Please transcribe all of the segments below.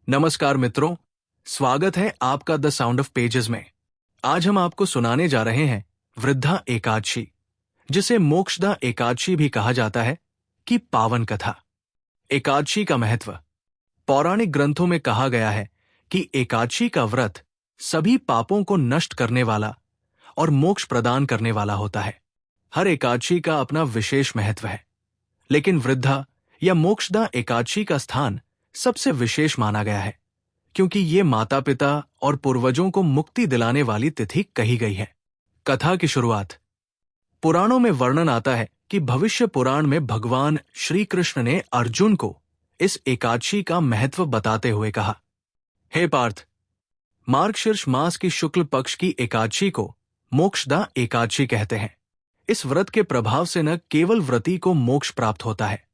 नमस्कार मित्रों, स्वागत है आपका द साउंड ऑफ पेजेस में। आज हम आपको सुनाने जा रहे हैं वृद्धा एकादशी, जिसे मोक्षदा एकादशी भी कहा जाता है, की पावन कथा। एकादशी का महत्व। पौराणिक ग्रंथों में कहा गया है कि एकादशी का व्रत सभी पापों को नष्ट करने वाला और मोक्ष प्रदान करने वाला होता है। हर एकादशी का अपना विशेष महत्व है, लेकिन वृद्धा या मोक्षदा एकादशी का स्थान सबसे विशेष माना गया है, क्योंकि ये माता पिता और पूर्वजों को मुक्ति दिलाने वाली तिथि कही गई है। कथा की शुरुआत। पुराणों में वर्णन आता है कि भविष्य पुराण में भगवान श्री कृष्ण ने अर्जुन को इस एकादशी का महत्व बताते हुए कहा, हे पार्थ, मार्गशीर्ष मास की शुक्ल पक्ष की एकादशी को मोक्षदा एकादशी कहते हैं। इस व्रत के प्रभाव से न केवल व्रती को मोक्ष प्राप्त होता है,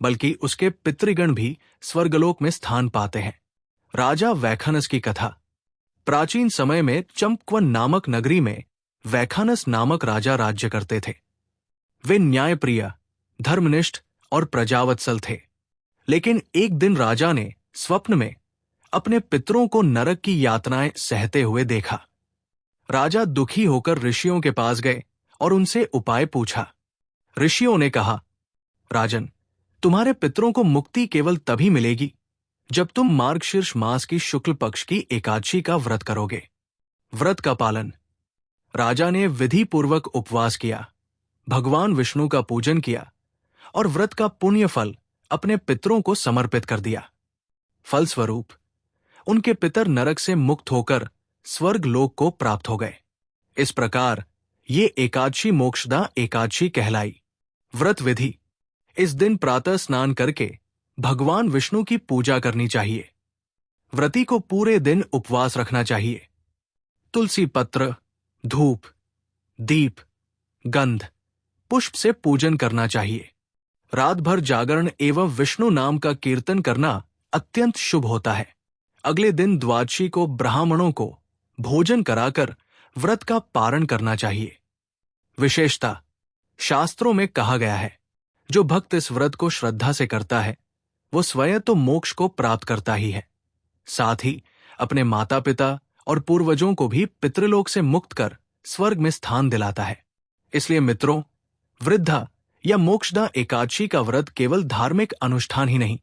बल्कि उसके पितृगण भी स्वर्गलोक में स्थान पाते हैं। राजा वैखानस की कथा। प्राचीन समय में चंपकवन नामक नगरी में वैखानस नामक राजा राज्य करते थे। वे न्यायप्रिय, धर्मनिष्ठ और प्रजावत्सल थे। लेकिन एक दिन राजा ने स्वप्न में अपने पितरों को नरक की यातनाएं सहते हुए देखा। राजा दुखी होकर ऋषियों के पास गए और उनसे उपाय पूछा। ऋषियों ने कहा, राजन, तुम्हारे पितरों को मुक्ति केवल तभी मिलेगी जब तुम मार्गशीर्ष मास की शुक्ल पक्ष की एकादशी का व्रत करोगे। व्रत का पालन। राजा ने विधि पूर्वक उपवास किया, भगवान विष्णु का पूजन किया और व्रत का पुण्य फल अपने पितरों को समर्पित कर दिया। फलस्वरूप उनके पितर नरक से मुक्त होकर स्वर्ग लोक को प्राप्त हो गए। इस प्रकार ये एकादशी मोक्षदा एकादशी कहलाई। व्रत विधि। इस दिन प्रातः स्नान करके भगवान विष्णु की पूजा करनी चाहिए। व्रती को पूरे दिन उपवास रखना चाहिए। तुलसी पत्र, धूप, दीप, गंध, पुष्प से पूजन करना चाहिए। रात भर जागरण एवं विष्णु नाम का कीर्तन करना अत्यंत शुभ होता है। अगले दिन द्वादशी को ब्राह्मणों को भोजन कराकर व्रत का पारण करना चाहिए। विशेषता। शास्त्रों में कहा गया है, जो भक्त इस व्रत को श्रद्धा से करता है वो स्वयं तो मोक्ष को प्राप्त करता ही है, साथ ही अपने माता पिता और पूर्वजों को भी पितृलोक से मुक्त कर स्वर्ग में स्थान दिलाता है। इसलिए मित्रों, वृद्धा या मोक्षदा एकादशी का व्रत केवल धार्मिक अनुष्ठान ही नहीं,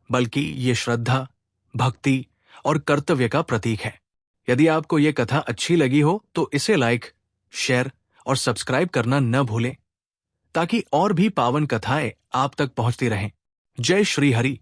बल्कि ये श्रद्धा, भक्ति और कर्तव्य का प्रतीक है। यदि आपको ये कथा अच्छी लगी हो तो इसे लाइक, शेयर और सब्सक्राइब करना न भूलें, ताकि और भी पावन कथाएं आप तक पहुंचती रहें। जय श्री हरि।